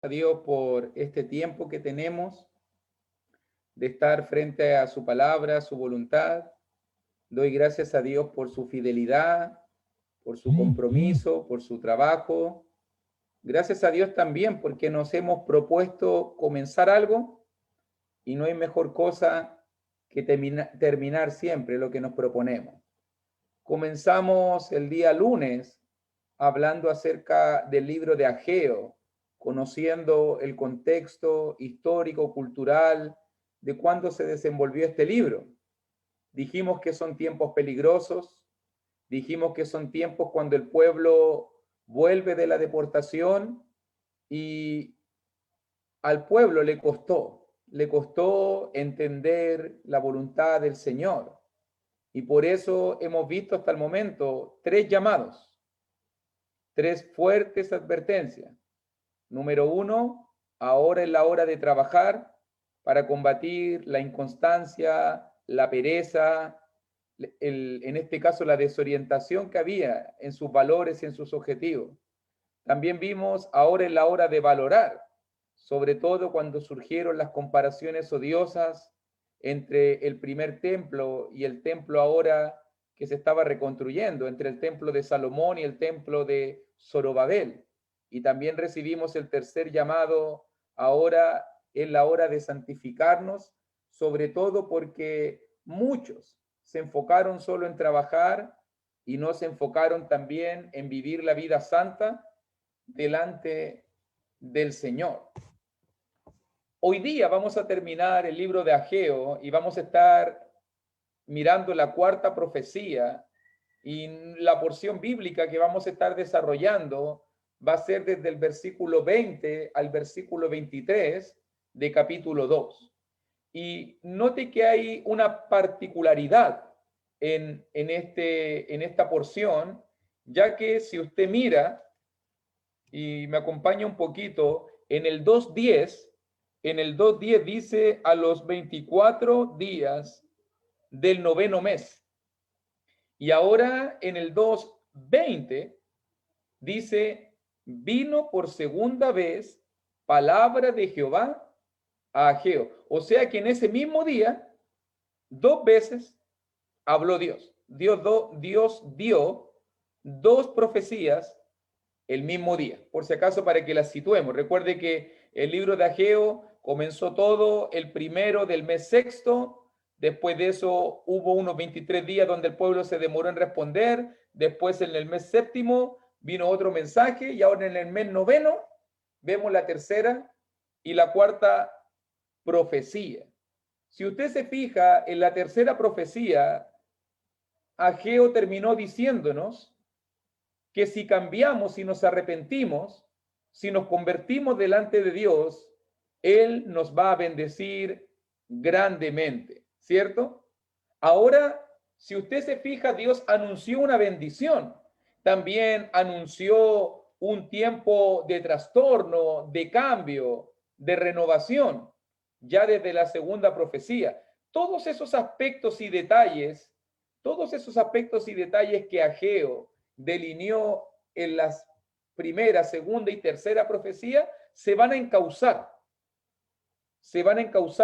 a Dios por este tiempo que tenemos de estar frente a su palabra, su voluntad. Doy gracias a Dios por su fidelidad, por su compromiso, por su trabajo. Gracias a Dios también porque nos hemos propuesto comenzar algo y no hay mejor cosa que terminar siempre lo que nos proponemos. Comenzamos el día lunes hablando acerca del libro de Ageo, conociendo el contexto histórico, cultural, de cuándo se desenvolvió este libro. Dijimos que son tiempos peligrosos, dijimos que son tiempos cuando el pueblo vuelve de la deportación y al pueblo le costó entender la voluntad del Señor. Y por eso hemos visto hasta el momento 3 llamados, 3 fuertes advertencias. Número 1, ahora es la hora de trabajar para combatir la inconstancia, la pereza, en este caso la desorientación que había en sus valores y en sus objetivos. También vimos ahora es la hora de valorar, sobre todo cuando surgieron las comparaciones odiosas entre el primer templo y el templo ahora que se estaba reconstruyendo, entre el templo de Salomón y el templo de Zorobabel. Y también recibimos el tercer llamado, ahora es la hora de santificarnos, sobre todo porque muchos se enfocaron solo en trabajar y no se enfocaron también en vivir la vida santa delante del Señor. Hoy día vamos a terminar el libro de Ageo y vamos a estar mirando la cuarta profecía, y la porción bíblica que vamos a estar desarrollando va a ser desde el versículo 20 al versículo 23 de capítulo 2. Y note que hay una particularidad en esta porción, ya que si usted mira y me acompaña un poquito, en el 2.10 dice a los 24 días del noveno mes. Y ahora en el 2.20 dice, vino por segunda vez palabra de Jehová a Ageo. O sea que en ese mismo día, 2 veces habló Dios. Dios dio 2 profecías el mismo día, por si acaso para que las situemos. Recuerde que el libro de Ageo comenzó todo el primero del mes sexto. Después de eso hubo unos 23 días donde el pueblo se demoró en responder. Después en el mes séptimo vino otro mensaje y ahora en el mes noveno vemos la tercera y la cuarta profecía. Si usted se fija en la tercera profecía, Ageo terminó diciéndonos que si cambiamos, si nos arrepentimos, si nos convertimos delante de Dios, Él nos va a bendecir grandemente, ¿cierto? Ahora, si usted se fija, Dios anunció una bendición, también anunció un tiempo de trastorno, de cambio, de renovación, ya desde la segunda profecía. Todos esos aspectos y detalles, que Ageo delineó en las primera, segunda y tercera profecía, se van a encauzar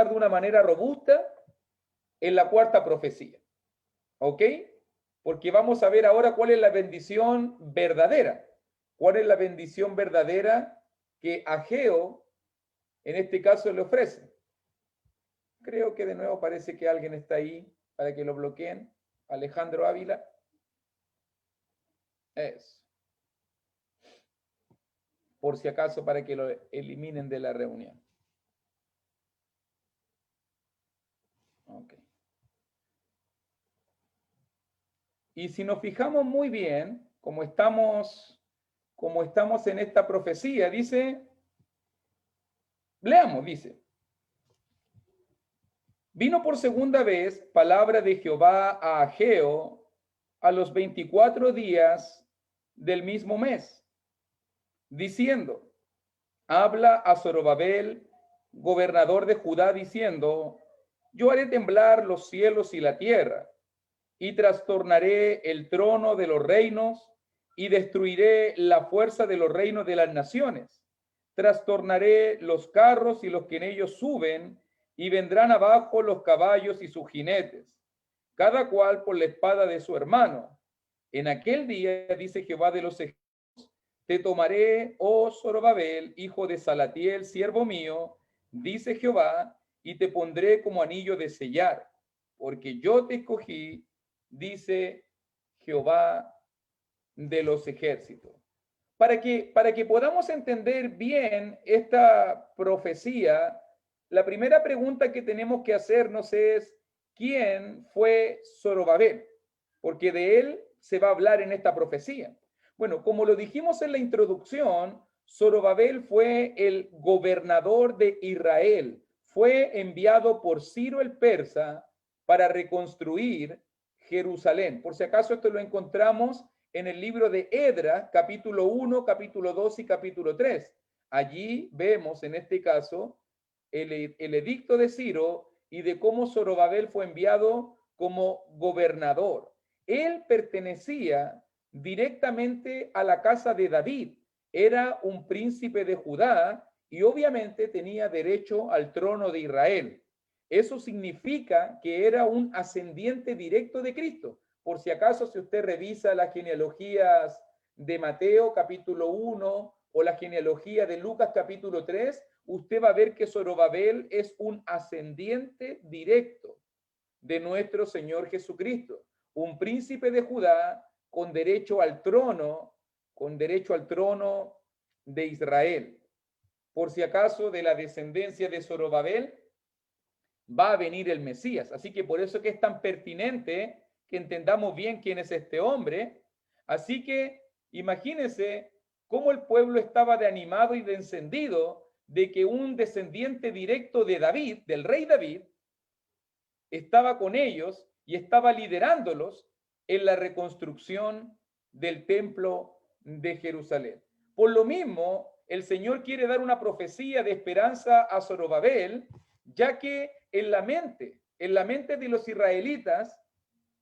de una manera robusta en la cuarta profecía. ¿Ok? Porque vamos a ver ahora cuál es la bendición verdadera. ¿Cuál es la bendición verdadera que Ageo, en este caso, le ofrece? Creo que de nuevo parece que alguien está ahí para que lo bloqueen. Alejandro Ávila. Es. Por si acaso, para que lo eliminen de la reunión. Ok. Y si nos fijamos muy bien, como estamos en esta profecía, dice, leamos, dice, vino por segunda vez palabra de Jehová a Ageo a los 24 días del mismo mes, diciendo, habla a Zorobabel, gobernador de Judá, diciendo, yo haré temblar los cielos y la tierra, y trastornaré el trono de los reinos, y destruiré la fuerza de los reinos de las naciones. trastornaré los carros y los que en ellos suben, y vendrán abajo los caballos y sus jinetes, cada cual por la espada de su hermano. En aquel día, dice Jehová de los ejércitos, te tomaré, oh Zorobabel, hijo de Salatiel, siervo mío, dice Jehová, y te pondré como anillo de sellar, porque yo te escogí, dice Jehová de los ejércitos. Para que podamos entender bien esta profecía, la primera pregunta que tenemos que hacernos es, ¿quién fue Zorobabel? Porque de él se va a hablar en esta profecía. Bueno, como lo dijimos en la introducción, Zorobabel fue el gobernador de Israel. Fue enviado por Ciro el persa para reconstruir Jerusalén. Por si acaso esto lo encontramos en el libro de Edra, capítulo 1, capítulo 2 y capítulo 3. Allí vemos, en este caso, el edicto de Ciro y de cómo Zorobabel fue enviado como gobernador. Él pertenecía directamente a la casa de David. Era un príncipe de Judá y obviamente tenía derecho al trono de Israel. Eso significa que era un ascendiente directo de Cristo. Por si acaso, si usted revisa las genealogías de Mateo capítulo 1 o la genealogía de Lucas capítulo 3, usted va a ver que Zorobabel es un ascendiente directo de nuestro Señor Jesucristo, un príncipe de Judá con derecho al trono de Israel. Por si acaso, de la descendencia de Zorobabel va a venir el Mesías. Así que por eso que es tan pertinente que entendamos bien quién es este hombre. Así que imagínense cómo el pueblo estaba de animado y de encendido de que un descendiente directo de David, del rey David, estaba con ellos y estaba liderándolos en la reconstrucción del templo de Jerusalén. Por lo mismo, el Señor quiere dar una profecía de esperanza a Zorobabel, ya que en la mente de los israelitas,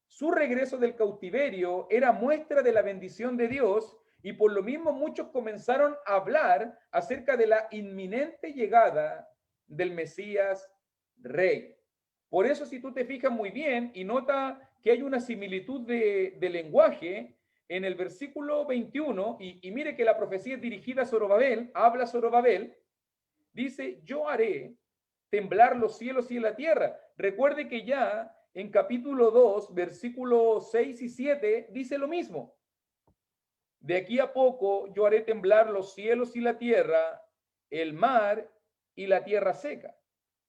su regreso del cautiverio era muestra de la bendición de Dios y por lo mismo muchos comenzaron a hablar acerca de la inminente llegada del Mesías Rey. Por eso, si tú te fijas muy bien y nota que hay una similitud de lenguaje en el versículo 21, y mire que la profecía es dirigida a Zorobabel, habla Zorobabel, dice, yo haré temblar los cielos y la tierra. Recuerde que ya en capítulo 2, versículos 6 y 7, dice lo mismo. De aquí a poco yo haré temblar los cielos y la tierra, el mar y la tierra seca.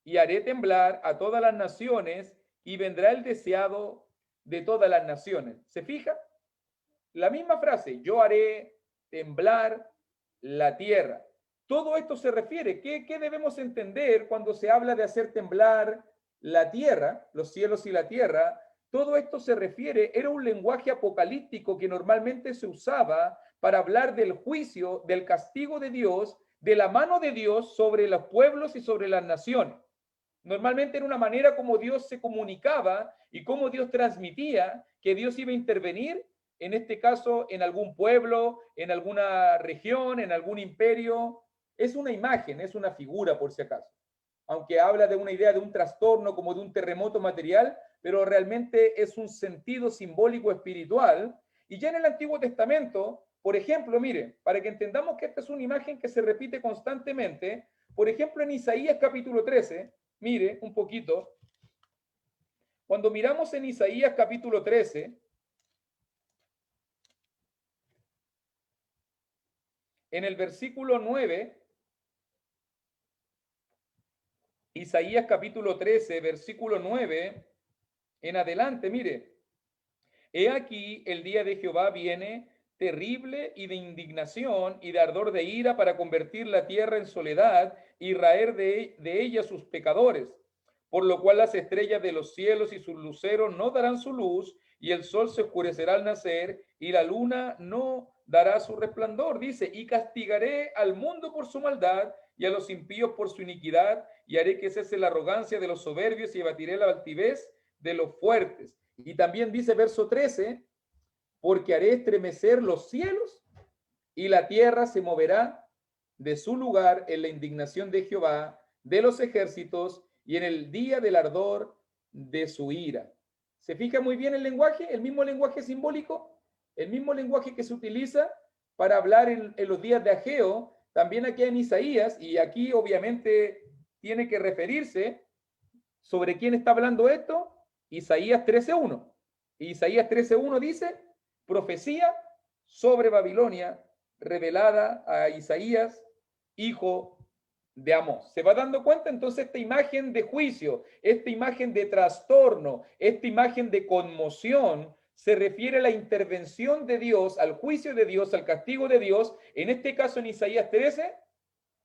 Y haré temblar a todas las naciones y vendrá el deseado de todas las naciones. ¿Se fija? La misma frase, yo haré temblar la tierra. Todo esto se refiere, ¿qué debemos entender cuando se habla de hacer temblar la tierra, los cielos y la tierra? Todo esto se refiere, era un lenguaje apocalíptico que normalmente se usaba para hablar del juicio, del castigo de Dios, de la mano de Dios sobre los pueblos y sobre las naciones. Normalmente era una manera como Dios se comunicaba y cómo Dios transmitía que Dios iba a intervenir, en este caso, en algún pueblo, en alguna región, en algún imperio. Es una imagen, es una figura, por si acaso. Aunque habla de una idea de un trastorno como de un terremoto material, pero realmente es un sentido simbólico espiritual. Y ya en el Antiguo Testamento, por ejemplo, mire, para que entendamos que esta es una imagen que se repite constantemente, por ejemplo, en Isaías capítulo 13, mire un poquito, cuando miramos en Isaías capítulo 13, en el versículo 9, Isaías capítulo 13, versículo 9, en adelante, mire, he aquí el día de Jehová viene terrible y de indignación y de ardor de ira para convertir la tierra en soledad y raer de ella sus pecadores. Por lo cual las estrellas de los cielos y sus luceros no darán su luz, y el sol se oscurecerá al nacer, y la luna no dará su resplandor. Dice, y castigaré al mundo por su maldad, y a los impíos por su iniquidad, y haré que cese la arrogancia de los soberbios, y abatiré la altivez de los fuertes. Y también dice verso 13, porque haré estremecer los cielos, y la tierra se moverá de su lugar en la indignación de Jehová, de los ejércitos, y en el día del ardor de su ira. ¿Se fija muy bien el lenguaje? El mismo lenguaje simbólico, el mismo lenguaje que se utiliza para hablar en los días de Ageo, también aquí en Isaías, y aquí obviamente tiene que referirse sobre quién está hablando esto, Isaías 13.1. Isaías 13.1 dice, profecía sobre Babilonia revelada a Isaías, hijo de Amós. ¿Se va dando cuenta? Entonces esta imagen de juicio, esta imagen de trastorno, esta imagen de conmoción, se refiere a la intervención de Dios, al juicio de Dios, al castigo de Dios, en este caso en Isaías 13,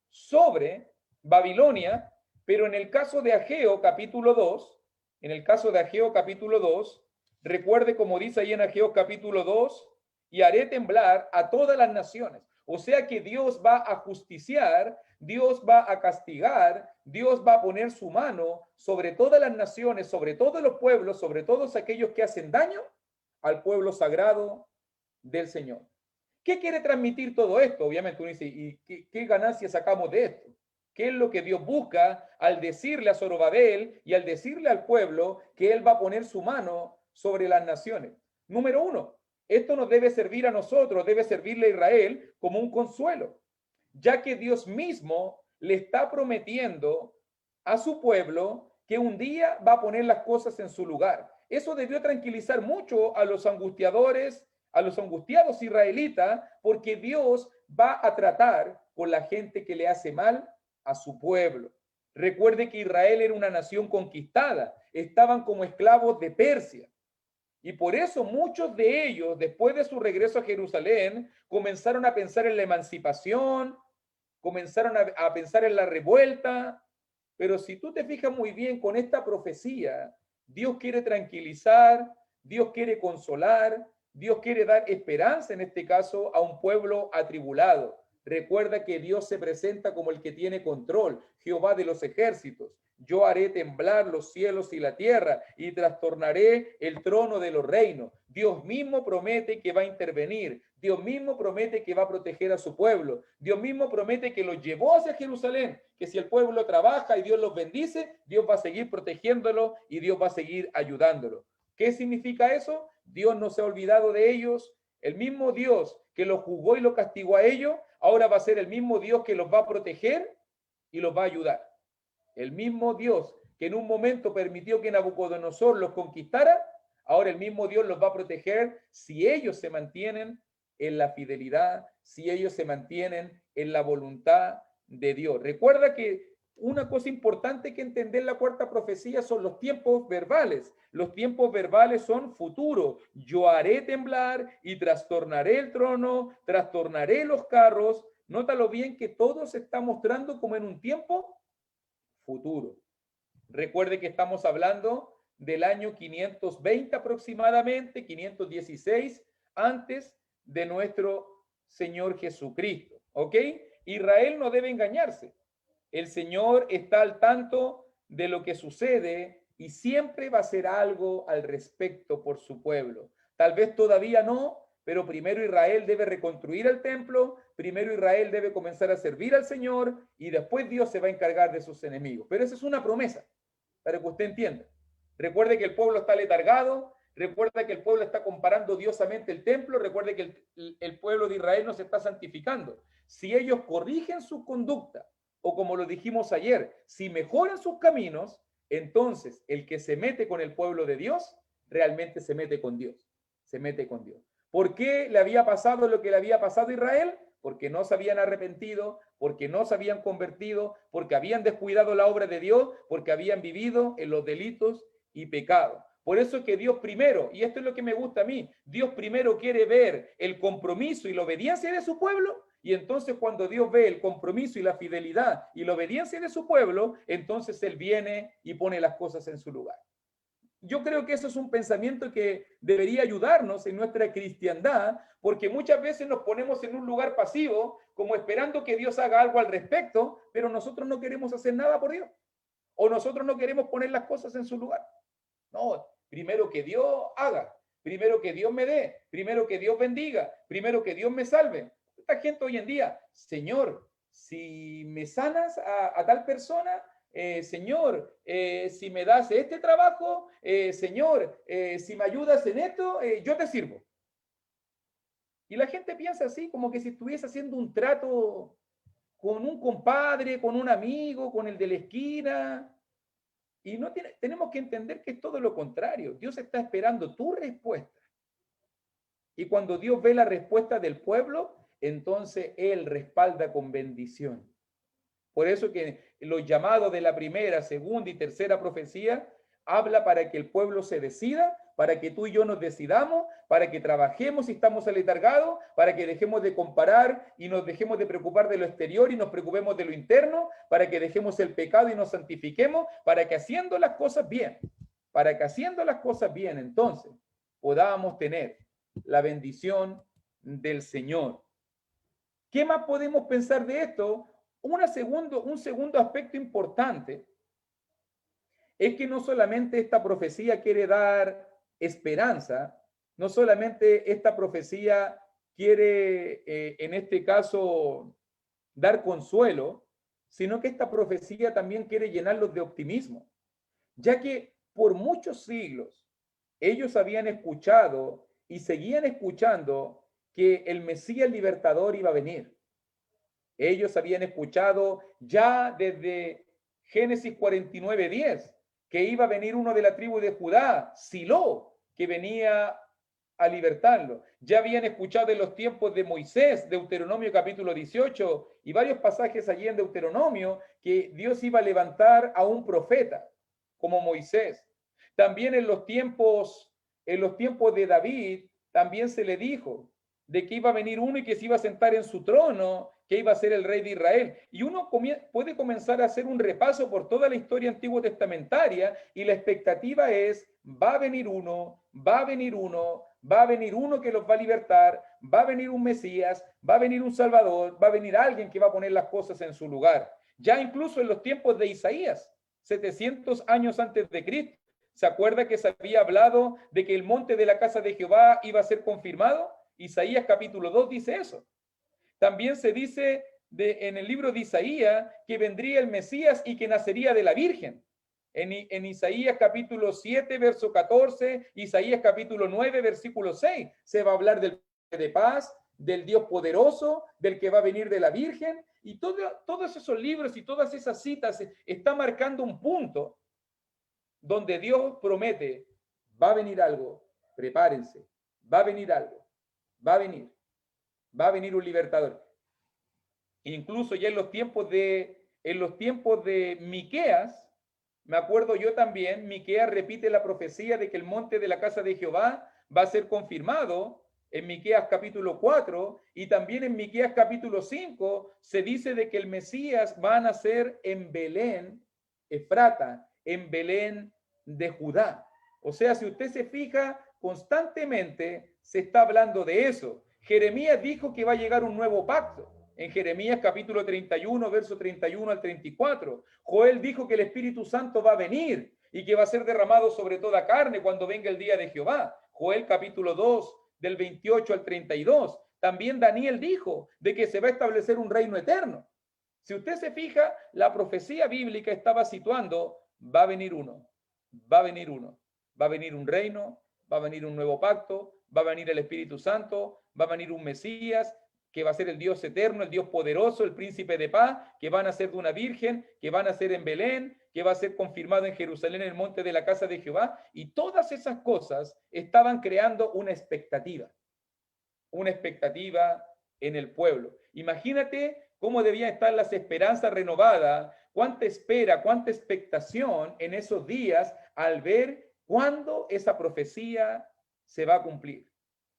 sobre Babilonia, pero en el caso de Ageo capítulo 2, en el caso de Ageo capítulo 2, recuerde como dice ahí en Ageo capítulo 2, y haré temblar a todas las naciones. O sea que Dios va a justiciar, Dios va a castigar, Dios va a poner su mano sobre todas las naciones, sobre todos los pueblos, sobre todos aquellos que hacen daño al pueblo sagrado del Señor. ¿Qué quiere transmitir todo esto? Obviamente uno dice, ¿y qué ganancia sacamos de esto? ¿Qué es lo que Dios busca al decirle a Zorobabel y al decirle al pueblo que Él va a poner su mano sobre las naciones? Número uno, esto nos debe servir a nosotros, debe servirle a Israel como un consuelo, ya que Dios mismo le está prometiendo a su pueblo que un día va a poner las cosas en su lugar. Eso debió tranquilizar mucho a los angustiadores, a los angustiados israelitas, porque Dios va a tratar con la gente que le hace mal a su pueblo. Recuerde que Israel era una nación conquistada, estaban como esclavos de Persia. Y por eso muchos de ellos, después de su regreso a Jerusalén, comenzaron a pensar en la emancipación, comenzaron a pensar en la revuelta. Pero si tú te fijas muy bien con esta profecía, Dios quiere tranquilizar, Dios quiere consolar, Dios quiere dar esperanza, en este caso, a un pueblo atribulado. Recuerda que Dios se presenta como el que tiene control, Jehová de los ejércitos. Yo haré temblar los cielos y la tierra y trastornaré el trono de los reinos. Dios mismo promete que va a intervenir. Dios mismo promete que va a proteger a su pueblo. Dios mismo promete que los llevó hacia Jerusalén, que si el pueblo trabaja y Dios los bendice, Dios va a seguir protegiéndolo y Dios va a seguir ayudándolo. ¿Qué significa eso? Dios no se ha olvidado de ellos. El mismo Dios que los juzgó y los castigó a ellos, ahora va a ser el mismo Dios que los va a proteger y los va a ayudar. El mismo Dios que en un momento permitió que Nabucodonosor los conquistara, ahora el mismo Dios los va a proteger si ellos se mantienen en la fidelidad, si ellos se mantienen en la voluntad de Dios. Recuerda que una cosa importante que entender la cuarta profecía son los tiempos verbales. Los tiempos verbales son futuro. Yo haré temblar y trastornaré el trono, trastornaré los carros. Nótalo bien que todo se está mostrando como en un tiempo futuro. Recuerde que estamos hablando del año 520 aproximadamente, 516, antes de nuestro Señor Jesucristo. ¿Ok? Israel no debe engañarse. El Señor está al tanto de lo que sucede y siempre va a hacer algo al respecto por su pueblo. Tal vez todavía no, pero primero Israel debe reconstruir el templo, primero Israel debe comenzar a servir al Señor y después Dios se va a encargar de sus enemigos. Pero esa es una promesa, para que usted entienda. Recuerde que el pueblo está letargado, recuerda que el pueblo está comparando odiosamente el templo, recuerde que el pueblo de Israel no se está santificando. Si ellos corrigen su conducta, o como lo dijimos ayer, si mejoran sus caminos, entonces el que se mete con el pueblo de Dios, realmente se mete con Dios, se mete con Dios. ¿Por qué le había pasado lo que le había pasado a Israel? Porque no se habían arrepentido, porque no se habían convertido, porque habían descuidado la obra de Dios, porque habían vivido en los delitos y pecados. Por eso es que Dios primero, y esto es lo que me gusta a mí, Dios primero quiere ver el compromiso y la obediencia de su pueblo, y entonces cuando Dios ve el compromiso y la fidelidad y la obediencia de su pueblo, entonces Él viene y pone las cosas en su lugar. Yo creo que eso es un pensamiento que debería ayudarnos en nuestra cristiandad, porque muchas veces nos ponemos en un lugar pasivo, como esperando que Dios haga algo al respecto, pero nosotros no queremos hacer nada por Dios, o nosotros no queremos poner las cosas en su lugar. No, primero que Dios haga, primero que Dios me dé, primero que Dios bendiga, primero que Dios me salve. Esta gente hoy en día, Señor, si me sanas a tal persona, Señor, si me das este trabajo, Señor, si me ayudas en esto, yo te sirvo. Y la gente piensa así, como que si estuviese haciendo un trato con un compadre, con un amigo, con el de la esquina. Y no tenemos que entender que es todo lo contrario. Dios está esperando tu respuesta. Y cuando Dios ve la respuesta del pueblo, entonces Él respalda con bendición. Por eso que los llamados de la primera, segunda y tercera profecía habla para que el pueblo se decida, para que tú y yo nos decidamos, para que trabajemos si estamos aletargados, para que dejemos de comparar y nos dejemos de preocupar de lo exterior y nos preocupemos de lo interno, para que dejemos el pecado y nos santifiquemos, para que haciendo las cosas bien, entonces podamos tener la bendición del Señor. ¿Qué más podemos pensar de esto? Un segundo aspecto importante es que no solamente esta profecía quiere dar esperanza, no solamente esta profecía quiere, en este caso, dar consuelo, sino que esta profecía también quiere llenarlos de optimismo, ya que por muchos siglos ellos habían escuchado y seguían escuchando que el Mesías libertador iba a venir. Ellos habían escuchado ya desde Génesis 49:10 que iba a venir uno de la tribu de Judá, Silo, que venía a libertarlo. Ya habían escuchado en los tiempos de Moisés, Deuteronomio capítulo 18, y varios pasajes allí en Deuteronomio, que Dios iba a levantar a un profeta, como Moisés. También en los tiempos de David, también se le dijo de que iba a venir uno y que se iba a sentar en su trono, que iba a ser el rey de Israel. Y uno puede comenzar a hacer un repaso por toda la historia antiguo testamentaria y la expectativa es, va a venir uno, va a venir uno, va a venir uno que los va a libertar, va a venir un Mesías, va a venir un Salvador, va a venir alguien que va a poner las cosas en su lugar. Ya incluso en los tiempos de Isaías, 700 años antes de Cristo, ¿se acuerda que se había hablado de que el monte de la casa de Jehová iba a ser confirmado? Isaías capítulo 2 dice eso. También se dice en el libro de Isaías que vendría el Mesías y que nacería de la Virgen. En Isaías capítulo 7, verso 14, Isaías capítulo 9, versículo 6, se va a hablar del de paz, del Dios poderoso, del que va a venir de la Virgen, y todos esos libros y todas esas citas están marcando un punto donde Dios promete, va a venir algo, prepárense, va a venir algo, va a venir un libertador. Incluso ya en los tiempos de Miqueas, me acuerdo yo también, Miqueas repite la profecía de que el monte de la casa de Jehová va a ser confirmado en Miqueas capítulo 4 y también en Miqueas capítulo 5 se dice de que el Mesías va a nacer en Belén, Efrata, en Belén de Judá. O sea, si usted se fija, constantemente se está hablando de eso. Jeremías dijo que va a llegar un nuevo pacto. En Jeremías capítulo 31, verso 31 al 34. Joel dijo que el Espíritu Santo va a venir y que va a ser derramado sobre toda carne cuando venga el día de Jehová. Joel capítulo 2, del 28 al 32. También Daniel dijo de que se va a establecer un reino eterno. Si usted se fija, la profecía bíblica estaba situando, va a venir uno, va a venir uno, va a venir un reino, va a venir un nuevo pacto, va a venir el Espíritu Santo, va a venir un Mesías, que va a ser el Dios eterno, el Dios poderoso, el príncipe de paz, que van a ser de una virgen, que van a ser en Belén, que va a ser confirmado en Jerusalén, en el monte de la casa de Jehová. Y todas esas cosas estaban creando una expectativa en el pueblo. Imagínate cómo debían estar las esperanzas renovadas, cuánta espera, cuánta expectación en esos días al ver cuándo esa profecía se va a cumplir.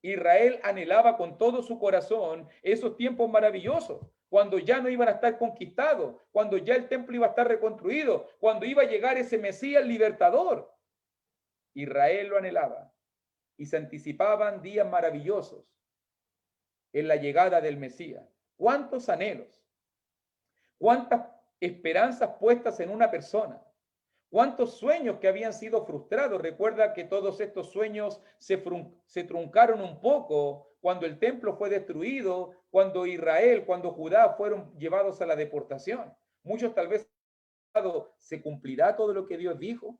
Israel anhelaba con todo su corazón esos tiempos maravillosos, cuando ya no iban a estar conquistados, cuando ya el templo iba a estar reconstruido, cuando iba a llegar ese Mesías libertador. Israel lo anhelaba y se anticipaban días maravillosos en la llegada del Mesías. ¿Cuántos anhelos? ¿Cuántas esperanzas puestas en una persona? ¿Cuántos sueños que habían sido frustrados? Recuerda que todos estos sueños se truncaron un poco cuando el templo fue destruido, cuando Israel, cuando Judá fueron llevados a la deportación. Muchos tal vez ¿se cumplirá todo lo que Dios dijo?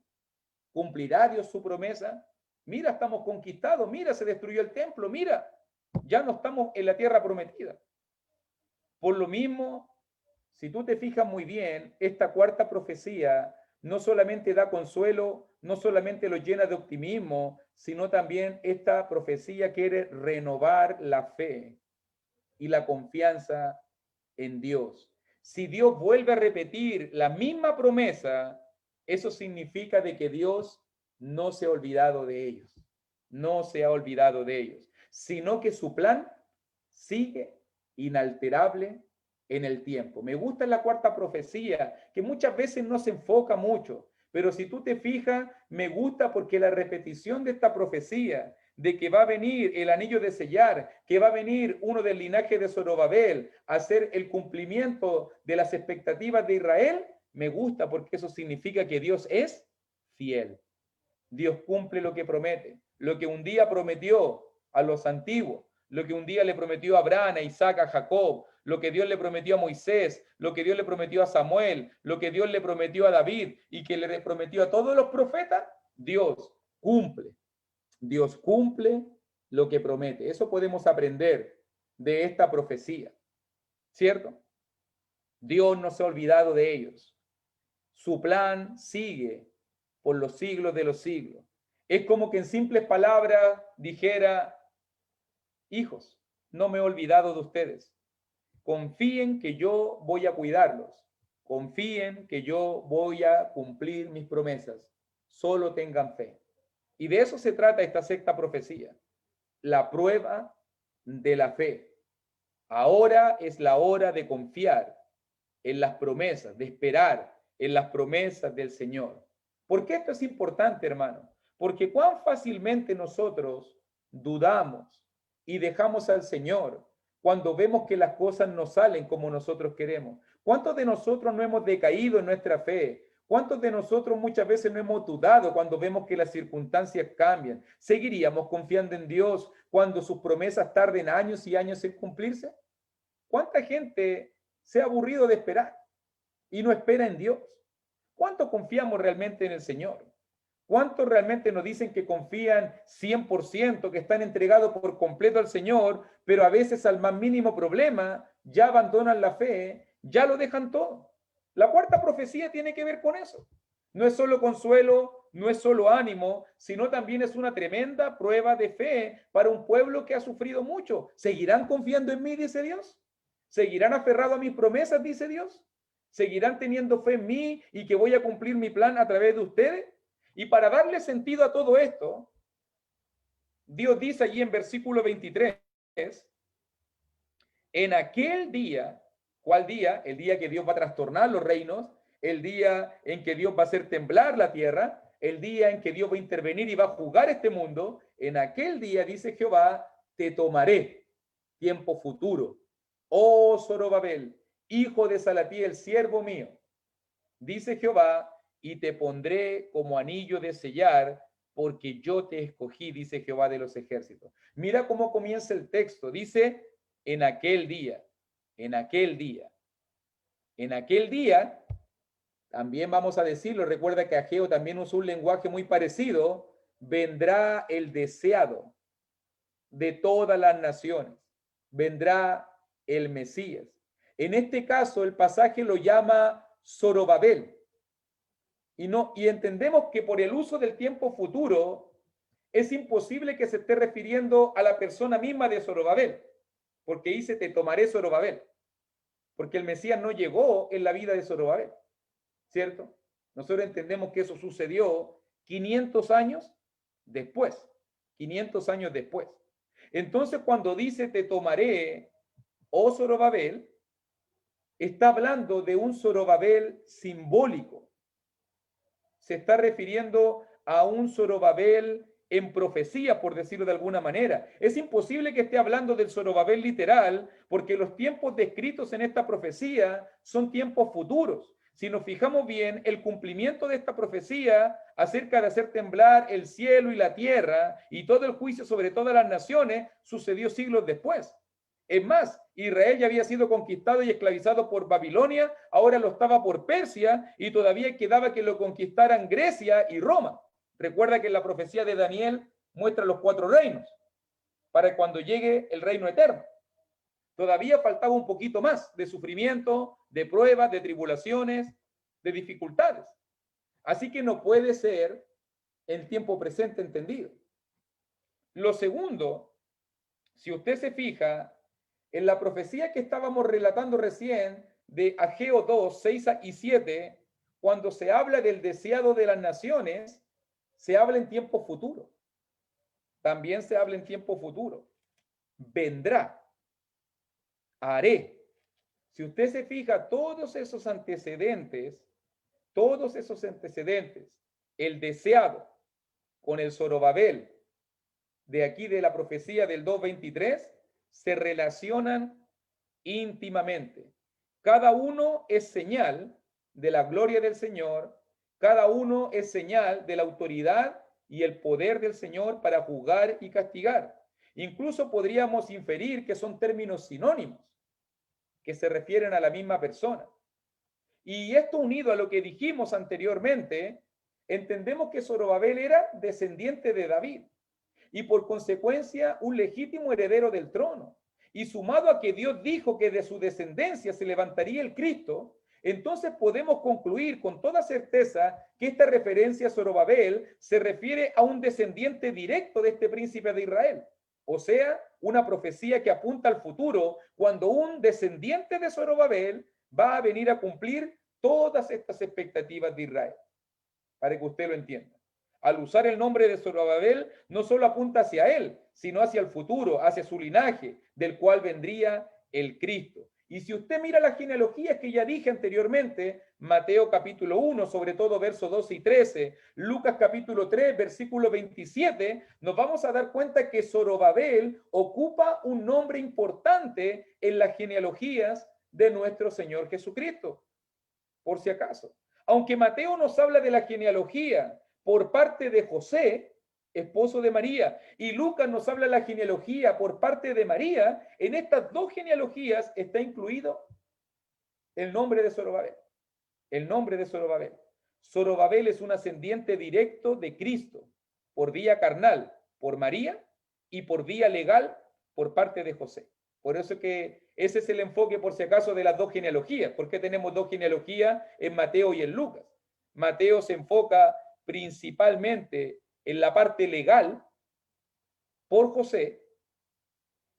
¿Cumplirá Dios su promesa? Mira, estamos conquistados, mira, se destruyó el templo, mira, ya no estamos en la tierra prometida. Por lo mismo, si tú te fijas muy bien, esta cuarta profecía no solamente da consuelo, no solamente lo llena de optimismo, sino también esta profecía quiere renovar la fe y la confianza en Dios. Si Dios vuelve a repetir la misma promesa, eso significa de que Dios no se ha olvidado de ellos, no se ha olvidado de ellos, sino que su plan sigue inalterable en el tiempo. Me gusta la cuarta profecía, que muchas veces no se enfoca mucho, pero si tú te fijas, me gusta porque la repetición de esta profecía, de que va a venir el anillo de sellar, que va a venir uno del linaje de Zorobabel a hacer el cumplimiento de las expectativas de Israel, me gusta porque eso significa que Dios es fiel. Dios cumple lo que promete, lo que un día prometió a los antiguos, lo que un día le prometió a Abraham, a Isaac, a Jacob, lo que Dios le prometió a Moisés, lo que Dios le prometió a Samuel, lo que Dios le prometió a David y que le prometió a todos los profetas, Dios cumple. Dios cumple lo que promete. Eso podemos aprender de esta profecía, ¿cierto? Dios no se ha olvidado de ellos. Su plan sigue por los siglos de los siglos. Es como que en simples palabras dijera, hijos, no me he olvidado de ustedes. Confíen que yo voy a cuidarlos. Confíen que yo voy a cumplir mis promesas. Solo tengan fe. Y de eso se trata esta sexta profecía, la prueba de la fe. Ahora es la hora de confiar en las promesas, de esperar en las promesas del Señor. ¿Por qué esto es importante, hermano? Porque cuán fácilmente nosotros dudamos y dejamos al Señor cuando vemos que las cosas no salen como nosotros queremos. ¿Cuántos de nosotros no hemos decaído en nuestra fe? ¿Cuántos de nosotros muchas veces no hemos dudado cuando vemos que las circunstancias cambian? ¿Seguiríamos confiando en Dios cuando sus promesas tarden años y años en cumplirse? ¿Cuánta gente se ha aburrido de esperar y no espera en Dios? ¿Cuánto confiamos realmente en el Señor? ¿Cuántos realmente nos dicen que confían 100%, que están entregados por completo al Señor, pero a veces al más mínimo problema ya abandonan la fe, ya lo dejan todo? La cuarta profecía tiene que ver con eso. No es solo consuelo, no es solo ánimo, sino también es una tremenda prueba de fe para un pueblo que ha sufrido mucho. ¿Seguirán confiando en mí, dice Dios? ¿Seguirán aferrados a mis promesas, dice Dios? ¿Seguirán teniendo fe en mí y que voy a cumplir mi plan a través de ustedes? Y para darle sentido a todo esto, Dios dice allí en versículo 23, en aquel día, ¿cuál día? El día que Dios va a trastornar los reinos, el día en que Dios va a hacer temblar la tierra, el día en que Dios va a intervenir y va a juzgar este mundo, en aquel día, dice Jehová, te tomaré, tiempo futuro, oh Zorobabel, hijo de Salatiel, siervo mío, dice Jehová, y te pondré como anillo de sellar, porque yo te escogí, dice Jehová de los ejércitos. Mira cómo comienza el texto, dice, en aquel día, en aquel día, en aquel día, también vamos a decirlo, recuerda que Ageo también usó un lenguaje muy parecido, vendrá el deseado de todas las naciones, vendrá el Mesías. En este caso, el pasaje lo llama Zorobabel. Y entendemos que por el uso del tiempo futuro es imposible que se esté refiriendo a la persona misma de Zorobabel, porque dice te tomaré Zorobabel, porque el Mesías no llegó en la vida de Zorobabel, ¿cierto? Nosotros entendemos que eso sucedió 500 años después, 500 años después. Entonces cuando dice te tomaré, oh Zorobabel, está hablando de un Zorobabel simbólico. Se está refiriendo a un Zorobabel en profecía, por decirlo de alguna manera. Es imposible que esté hablando del Zorobabel literal, porque los tiempos descritos en esta profecía son tiempos futuros. si nos fijamos bien, el cumplimiento de esta profecía acerca de hacer temblar el cielo y la tierra y todo el juicio sobre todas las naciones sucedió siglos después. Es más, Israel ya había sido conquistado y esclavizado por Babilonia, ahora lo estaba por Persia y todavía quedaba que lo conquistaran Grecia y Roma. Recuerda que en la profecía de Daniel muestra los 4 reinos para cuando llegue el reino eterno. Todavía faltaba un poquito más de sufrimiento, de pruebas, de tribulaciones, de dificultades. Así que no puede ser el tiempo presente entendido. Lo segundo, si usted se fija, en la profecía que estábamos relatando recién de Ageo 2, 6 y 7, cuando se habla del deseado de las naciones, se habla en tiempo futuro. También se habla en tiempo futuro. Vendrá. Haré. Si usted se fija, todos esos antecedentes, el deseado con el Zorobabel, de aquí de la profecía del 2:23, se relacionan íntimamente. Cada uno es señal de la gloria del Señor, cada uno es señal de la autoridad y el poder del Señor para juzgar y castigar. Incluso podríamos inferir que son términos sinónimos, que se refieren a la misma persona. Y esto unido a lo que dijimos anteriormente, entendemos que Zorobabel era descendiente de David y por consecuencia un legítimo heredero del trono. Y sumado a que Dios dijo que de su descendencia se levantaría el Cristo, entonces podemos concluir con toda certeza que esta referencia a Zorobabel se refiere a un descendiente directo de este príncipe de Israel. O sea, una profecía que apunta al futuro cuando un descendiente de Zorobabel va a venir a cumplir todas estas expectativas de Israel. Para que usted lo entienda. Al usar el nombre de Zorobabel, no solo apunta hacia él, sino hacia el futuro, hacia su linaje, del cual vendría el Cristo. Y si usted mira las genealogías que ya dije anteriormente, Mateo capítulo 1, sobre todo versos 12 y 13, Lucas capítulo 3, versículo 27, nos vamos a dar cuenta que Zorobabel ocupa un nombre importante en las genealogías de nuestro Señor Jesucristo, por si acaso. Aunque Mateo nos habla de la genealogía por parte de José, esposo de María, y Lucas nos habla de la genealogía por parte de María, en estas dos genealogías está incluido el nombre de Zorobabel. El nombre de Zorobabel. Zorobabel es un ascendiente directo de Cristo, por vía carnal, por María, y por vía legal, por parte de José. Por eso que ese es el enfoque, por si acaso, de las dos genealogías. ¿Por qué tenemos dos genealogías en Mateo y en Lucas? Mateo se enfoca principalmente en la parte legal por José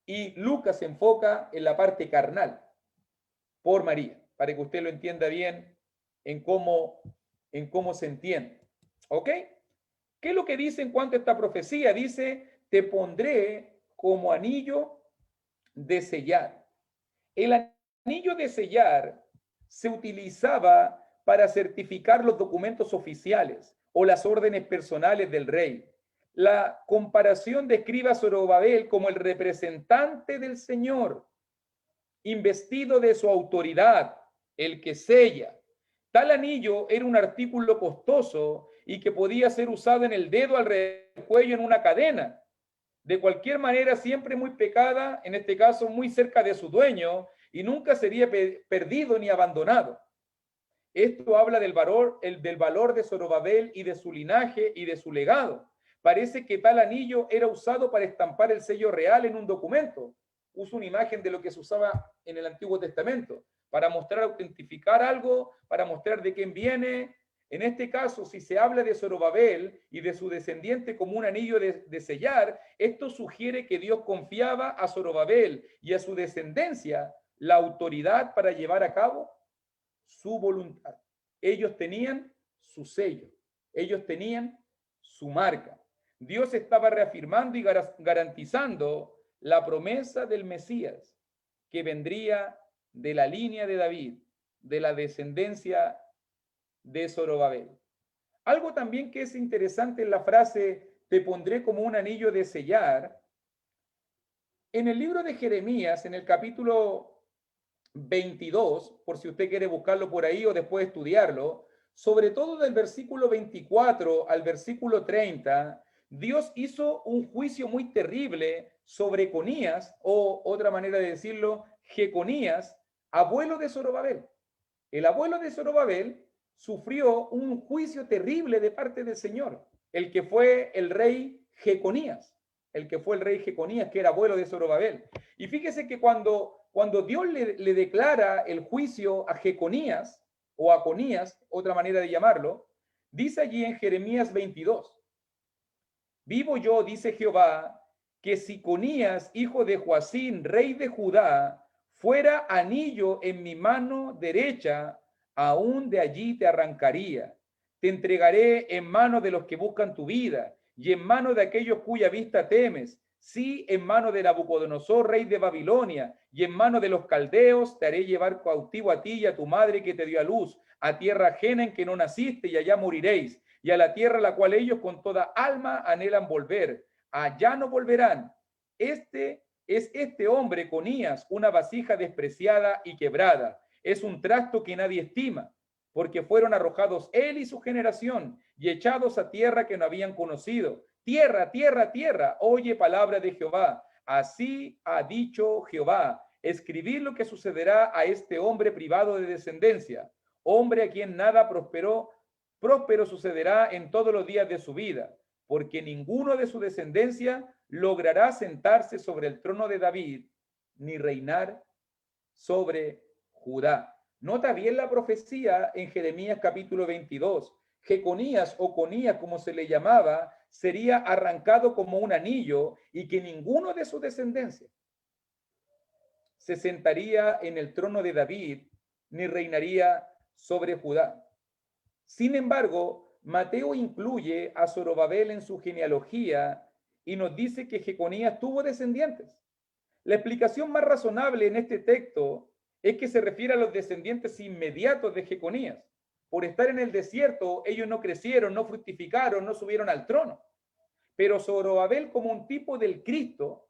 y Lucas se enfoca en la parte carnal por María, para que usted lo entienda bien en cómo se entiende. ¿Ok? ¿Qué es lo que dice en cuanto a esta profecía? Dice, te pondré como anillo de sellar. El anillo de sellar se utilizaba para certificar los documentos oficiales o las órdenes personales del rey. La comparación describe a Zorobabel como el representante del Señor, investido de su autoridad, el que sella. Tal anillo era un artículo costoso y que podía ser usado en el dedo, alrededor del cuello, en una cadena. De cualquier manera, siempre muy pecada, en este caso muy cerca de su dueño, y nunca sería perdido ni abandonado. Esto habla del valor de Zorobabel y de su linaje y de su legado. Parece que tal anillo era usado para estampar el sello real en un documento. Uso una imagen de lo que se usaba en el Antiguo Testamento, para mostrar, autentificar algo, para mostrar de quién viene. En este caso, si se habla de Zorobabel y de su descendiente como un anillo de sellar, esto sugiere que Dios confiaba a Zorobabel y a su descendencia la autoridad para llevar a cabo su voluntad. Ellos tenían su sello, ellos tenían su marca. Dios estaba reafirmando y garantizando la promesa del Mesías, que vendría de la línea de David, de la descendencia de Zorobabel. Algo también que es interesante en la frase, te pondré como un anillo de sellar. En el libro de Jeremías, en el capítulo 22, por si usted quiere buscarlo por ahí o después estudiarlo, sobre todo del versículo 24 al versículo 30, Dios hizo un juicio muy terrible sobre Conías, o otra manera de decirlo, Jeconías, abuelo de Zorobabel. El abuelo de Zorobabel sufrió un juicio terrible de parte del Señor, el que fue el rey Jeconías, que era abuelo de Zorobabel. Y fíjese que cuando Dios le declara el juicio a Jeconías, o a Conías, otra manera de llamarlo, dice allí en Jeremías 22, vivo yo, dice Jehová, que si Conías, hijo de Joacín, rey de Judá, fuera anillo en mi mano derecha, aún de allí te arrancaría. Te entregaré en mano de los que buscan tu vida y en mano de aquellos cuya vista temes. Sí, en mano de Nabucodonosor, rey de Babilonia, y en mano de los caldeos te haré llevar cautivo a ti y a tu madre que te dio a luz, a tierra ajena en que no naciste, y allá moriréis, y a la tierra a la cual ellos con toda alma anhelan volver. Allá no volverán. Este hombre, Conías, una vasija despreciada y quebrada. Es un trasto que nadie estima, porque fueron arrojados él y su generación y echados a tierra que no habían conocido. Tierra, tierra, tierra, oye palabra de Jehová. Así ha dicho Jehová. Escribir lo que sucederá a este hombre privado de descendencia, hombre a quien nada próspero sucederá en todos los días de su vida, porque ninguno de su descendencia logrará sentarse sobre el trono de David, ni reinar sobre Judá. Nota bien la profecía en Jeremías capítulo 22. Jeconías o Conías, como se le llamaba, sería arrancado como un anillo y que ninguno de su descendencia se sentaría en el trono de David ni reinaría sobre Judá. Sin embargo, Mateo incluye a Zorobabel en su genealogía y nos dice que Jeconías tuvo descendientes. La explicación más razonable en este texto es que se refiere a los descendientes inmediatos de Jeconías. Por estar en el desierto, ellos no crecieron, no fructificaron, no subieron al trono. Pero Zorobabel, como un tipo del Cristo,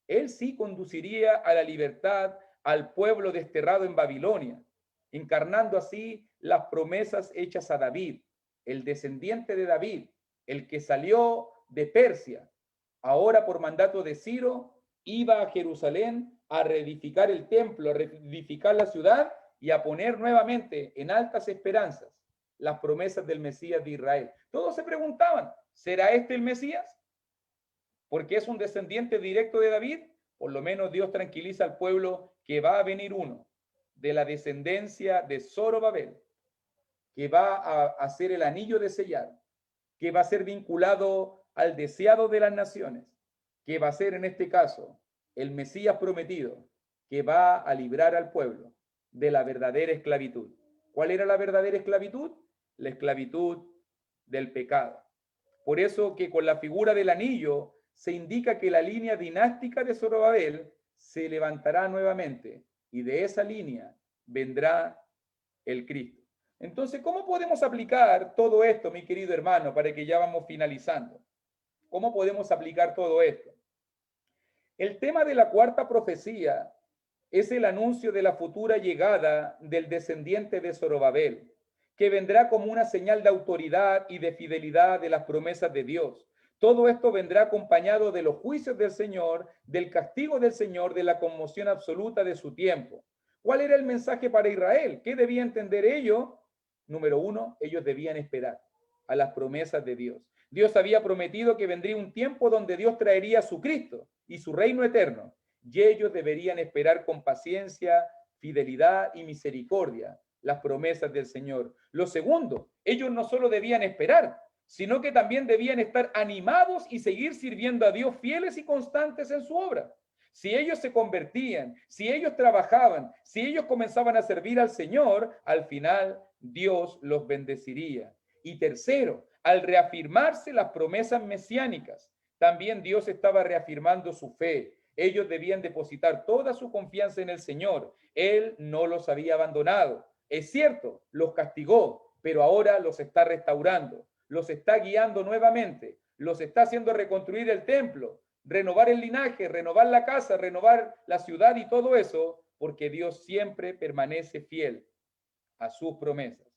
él sí conduciría a la libertad al pueblo desterrado en Babilonia, encarnando así las promesas hechas a David, el descendiente de David, el que salió de Persia, ahora por mandato de Ciro, iba a Jerusalén a reedificar el templo, a reedificar la ciudad y a poner nuevamente en altas esperanzas las promesas del Mesías de Israel. Todos se preguntaban, ¿será este el Mesías? Porque es un descendiente directo de David. Por lo menos Dios tranquiliza al pueblo que va a venir uno de la descendencia de Zorobabel, que va a hacer el anillo de sellar, que va a ser vinculado al deseado de las naciones, que va a ser en este caso el Mesías prometido, que va a librar al pueblo de la verdadera esclavitud. ¿Cuál era la verdadera esclavitud? La esclavitud del pecado. Por eso que con la figura del anillo se indica que la línea dinástica de Zorobabel se levantará nuevamente y de esa línea vendrá el Cristo. Entonces, ¿cómo podemos aplicar todo esto, mi querido hermano, para que ya vamos finalizando? ¿Cómo podemos aplicar todo esto? El tema de la cuarta profecía es el anuncio de la futura llegada del descendiente de Zorobabel, que vendrá como una señal de autoridad y de fidelidad de las promesas de Dios. Todo esto vendrá acompañado de los juicios del Señor, del castigo del Señor, de la conmoción absoluta de su tiempo. ¿Cuál era el mensaje para Israel? ¿Qué debía entender ellos? Número uno, ellos debían esperar a las promesas de Dios. Dios había prometido que vendría un tiempo donde Dios traería a su Cristo y su reino eterno, y ellos deberían esperar con paciencia, fidelidad y misericordia las promesas del Señor. Lo segundo, ellos no solo debían esperar, sino que también debían estar animados y seguir sirviendo a Dios fieles y constantes en su obra. Si ellos se convertían, si ellos trabajaban, si ellos comenzaban a servir al Señor, al final Dios los bendeciría. Y tercero, al reafirmarse las promesas mesiánicas, también Dios estaba reafirmando su fe. Ellos debían depositar toda su confianza en el Señor. Él no los había abandonado. Es cierto, los castigó, pero ahora los está restaurando, los está guiando nuevamente, los está haciendo reconstruir el templo, renovar el linaje, renovar la casa, renovar la ciudad y todo eso, porque Dios siempre permanece fiel a sus promesas.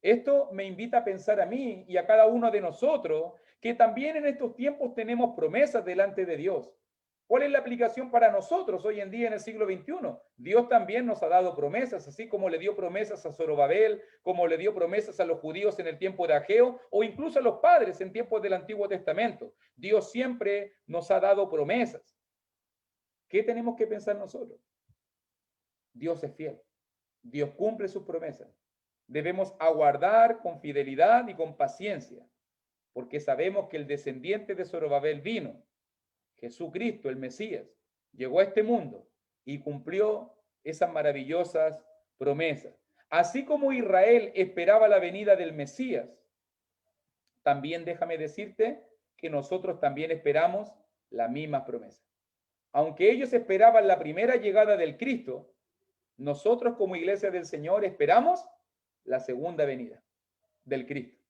Esto me invita a pensar a mí y a cada uno de nosotros que también en estos tiempos tenemos promesas delante de Dios. ¿Cuál es la aplicación para nosotros hoy en día en el siglo XXI? Dios también nos ha dado promesas, así como le dio promesas a Zorobabel, como le dio promesas a los judíos en el tiempo de Ageo, o incluso a los padres en tiempos del Antiguo Testamento. Dios siempre nos ha dado promesas. ¿Qué tenemos que pensar nosotros? Dios es fiel. Dios cumple sus promesas. Debemos aguardar con fidelidad y con paciencia, porque sabemos que el descendiente de Zorobabel vino, Jesucristo, el Mesías, llegó a este mundo y cumplió esas maravillosas promesas. Así como Israel esperaba la venida del Mesías, también déjame decirte que nosotros también esperamos las mismas promesas. Aunque ellos esperaban la primera llegada del Cristo, nosotros como iglesia del Señor esperamos la segunda venida del Cristo.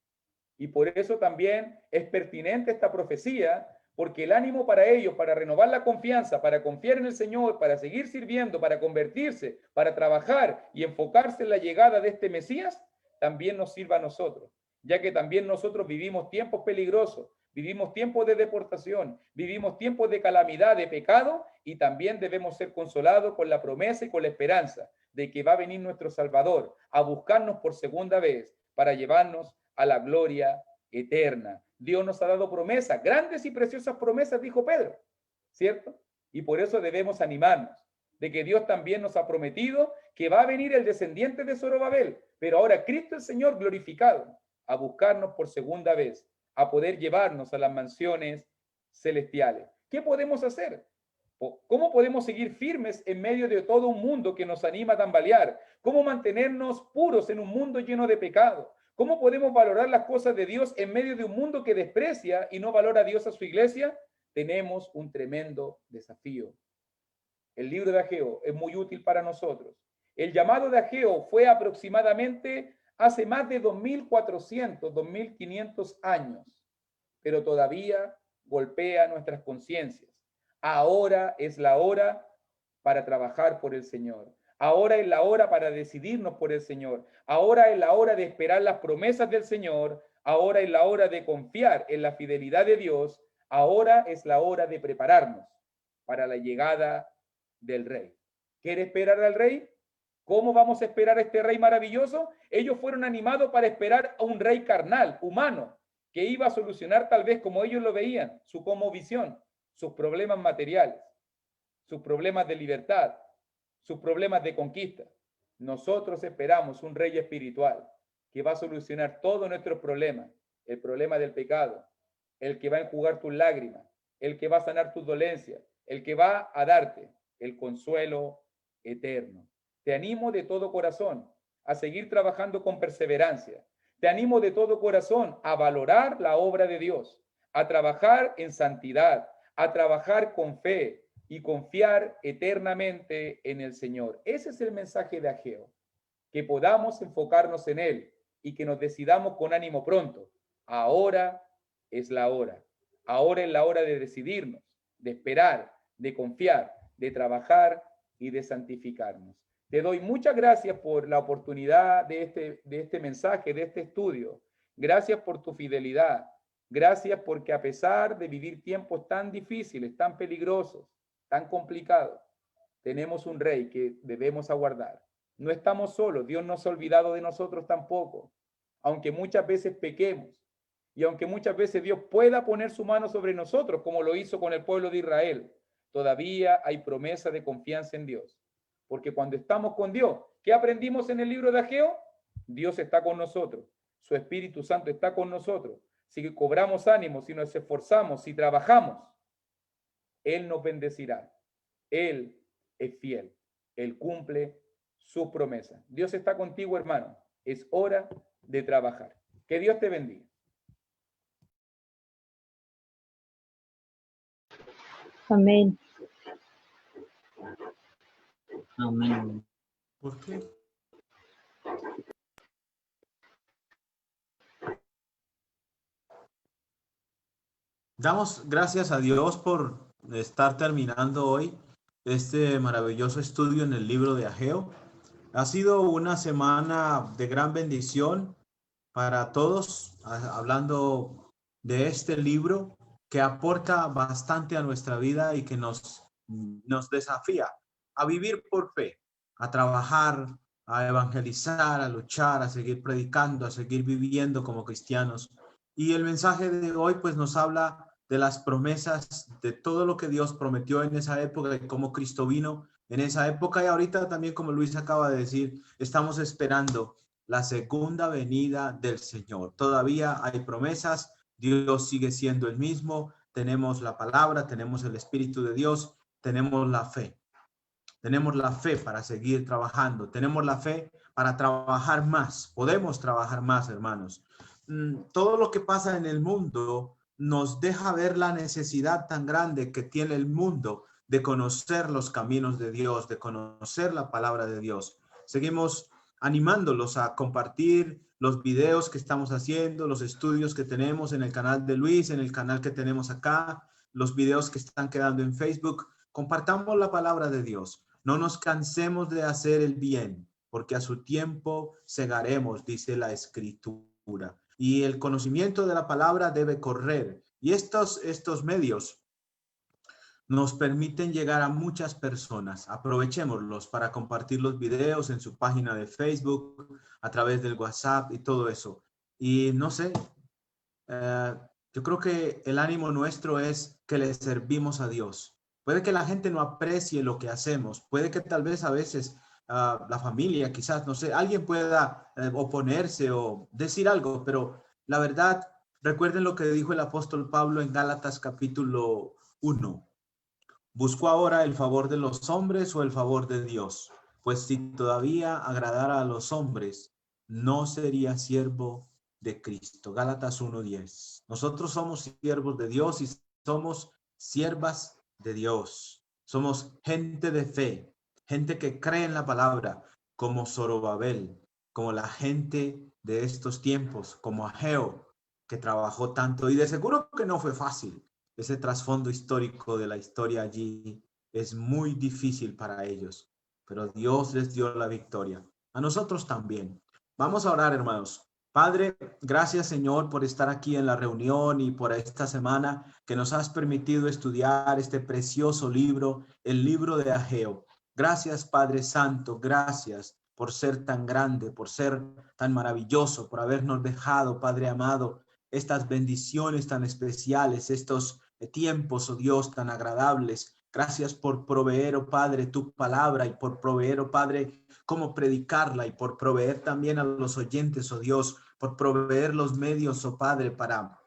Y por eso también es pertinente esta profecía, porque el ánimo para ellos, para renovar la confianza, para confiar en el Señor, para seguir sirviendo, para convertirse, para trabajar y enfocarse en la llegada de este Mesías, también nos sirva a nosotros, ya que también nosotros vivimos tiempos peligrosos, vivimos tiempos de deportación, vivimos tiempos de calamidad, de pecado, y también debemos ser consolados con la promesa y con la esperanza de que va a venir nuestro Salvador a buscarnos por segunda vez para llevarnos a la gloria eterna. Dios nos ha dado promesas, grandes y preciosas promesas, dijo Pedro, ¿cierto? Y por eso debemos animarnos de que Dios también nos ha prometido que va a venir el descendiente de Zorobabel, pero ahora Cristo el Señor glorificado, a buscarnos por segunda vez, a poder llevarnos a las mansiones celestiales. ¿Qué podemos hacer? ¿Cómo podemos seguir firmes en medio de todo un mundo que nos anima a tambalear? ¿Cómo mantenernos puros en un mundo lleno de pecado? ¿Cómo podemos valorar las cosas de Dios en medio de un mundo que desprecia y no valora a Dios a su iglesia? Tenemos un tremendo desafío. El libro de Ageo es muy útil para nosotros. El llamado de Ageo fue aproximadamente hace más de 2400, 2500 años, pero todavía golpea nuestras conciencias. Ahora es la hora para trabajar por el Señor. Ahora es la hora para decidirnos por el Señor. Ahora es la hora de esperar las promesas del Señor. Ahora es la hora de confiar en la fidelidad de Dios. Ahora es la hora de prepararnos para la llegada del Rey. ¿Quiere esperar al Rey? ¿Cómo vamos a esperar a este Rey maravilloso? Ellos fueron animados para esperar a un Rey carnal, humano, que iba a solucionar tal vez como ellos lo veían, su cosmovisión, sus problemas materiales, sus problemas de libertad, sus problemas de conquista. Nosotros esperamos un Rey espiritual que va a solucionar todos nuestros problemas, el problema del pecado, el que va a enjugar tus lágrimas, el que va a sanar tus dolencias, el que va a darte el consuelo eterno. Te animo de todo corazón a seguir trabajando con perseverancia. Te animo de todo corazón a valorar la obra de Dios, a trabajar en santidad, a trabajar con fe y confiar eternamente en el Señor. Ese es el mensaje de Ageo, que podamos enfocarnos en Él y que nos decidamos con ánimo pronto. Ahora es la hora. Ahora es la hora de decidirnos, de esperar, de confiar, de trabajar y de santificarnos. Te doy muchas gracias por la oportunidad de este mensaje, de este estudio. Gracias por tu fidelidad. Gracias porque a pesar de vivir tiempos tan difíciles, tan peligrosos, tan complicados, tenemos un Rey que debemos aguardar. No estamos solos, Dios no se ha olvidado de nosotros tampoco, aunque muchas veces pequemos y aunque muchas veces Dios pueda poner su mano sobre nosotros, como lo hizo con el pueblo de Israel, todavía hay promesa de confianza en Dios. Porque cuando estamos con Dios, ¿qué aprendimos en el libro de Ageo? Dios está con nosotros, su Espíritu Santo está con nosotros. Si cobramos ánimo, si nos esforzamos, si trabajamos, Él nos bendecirá. Él es fiel, Él cumple sus promesas. Dios está contigo, hermano. Es hora de trabajar. Que Dios te bendiga. Amén. Amén. ¿Por qué? Damos gracias a Dios por estar terminando hoy este maravilloso estudio en el libro de Ageo. Ha sido una semana de gran bendición para todos, hablando de este libro que aporta bastante a nuestra vida y que nos desafía a vivir por fe, a trabajar, a evangelizar, a luchar, a seguir predicando, a seguir viviendo como cristianos. Y el mensaje de hoy pues nos habla de las promesas, de todo lo que Dios prometió en esa época y cómo Cristo vino en esa época. Y ahorita también, como Luis acaba de decir, estamos esperando la segunda venida del Señor. Todavía hay promesas, Dios sigue siendo el mismo, tenemos la palabra, tenemos el Espíritu de Dios, tenemos la fe. Tenemos la fe para seguir trabajando, tenemos la fe para trabajar más, podemos trabajar más, hermanos. Todo lo que pasa en el mundo nos deja ver la necesidad tan grande que tiene el mundo de conocer los caminos de Dios, de conocer la palabra de Dios. Seguimos animándolos a compartir los videos que estamos haciendo, los estudios que tenemos en el canal de Luis, en el canal que tenemos acá, los videos que están quedando en Facebook. Compartamos la palabra de Dios. No nos cansemos de hacer el bien, porque a su tiempo segaremos, dice la Escritura. Y el conocimiento de la palabra debe correr. Y estos medios nos permiten llegar a muchas personas. Aprovechémoslos para compartir los videos en su página de Facebook, a través del WhatsApp y todo eso. Y no sé, yo creo que el ánimo nuestro es que le servimos a Dios. Puede que la gente no aprecie lo que hacemos. Puede que tal vez a veces la familia, quizás, no sé, alguien pueda oponerse o decir algo, pero la verdad, recuerden lo que dijo el apóstol Pablo en Gálatas capítulo 1. ¿Busco ahora el favor de los hombres o el favor de Dios? Pues si todavía agradara a los hombres, no sería siervo de Cristo. Gálatas 1:10. Nosotros somos siervos de Dios y somos siervas de Dios. Somos gente de fe, gente que cree en la palabra, como Zorobabel, como la gente de estos tiempos, como Ageo, que trabajó tanto. Y de seguro que no fue fácil. Ese trasfondo histórico de la historia allí es muy difícil para ellos, pero Dios les dio la victoria. A nosotros también. Vamos a orar, hermanos. Padre, gracias, Señor, por estar aquí en la reunión y por esta semana que nos has permitido estudiar este precioso libro, el libro de Ageo. Gracias, Padre Santo, gracias por ser tan grande, por ser tan maravilloso, por habernos dejado, Padre amado, estas bendiciones tan especiales, estos tiempos, oh Dios, tan agradables. Gracias por proveer, oh Padre, tu palabra y por proveer, oh Padre, cómo predicarla y por proveer también a los oyentes, oh Dios, por proveer los medios, oh Padre, para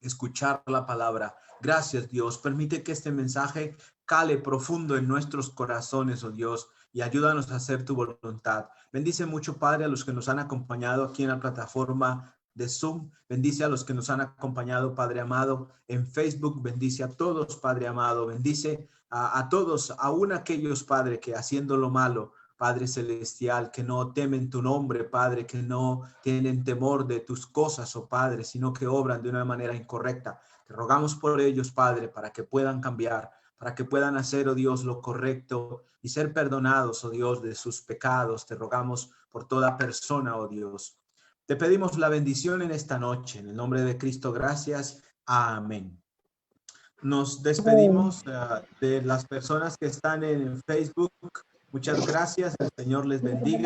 escuchar la palabra. Gracias, Dios. Permite que este mensaje cale profundo en nuestros corazones, oh Dios, y ayúdanos a hacer tu voluntad. Bendice mucho, Padre, a los que nos han acompañado aquí en la plataforma de Zoom. Bendice a los que nos han acompañado, Padre amado, en Facebook. Bendice a todos, Padre amado. Bendice a todos, aún aquellos, Padre, que haciendo lo malo, Padre celestial, que no temen tu nombre, Padre, que no tienen temor de tus cosas, oh Padre, sino que obran de una manera incorrecta. Te rogamos por ellos, Padre, para que puedan cambiar, para que puedan hacer, oh Dios, lo correcto y ser perdonados, oh Dios, de sus pecados. Te rogamos por toda persona, oh Dios. Te pedimos la bendición en esta noche. En el nombre de Cristo, gracias. Amén. Nos despedimos de las personas que están en Facebook. Muchas gracias. El Señor les bendiga.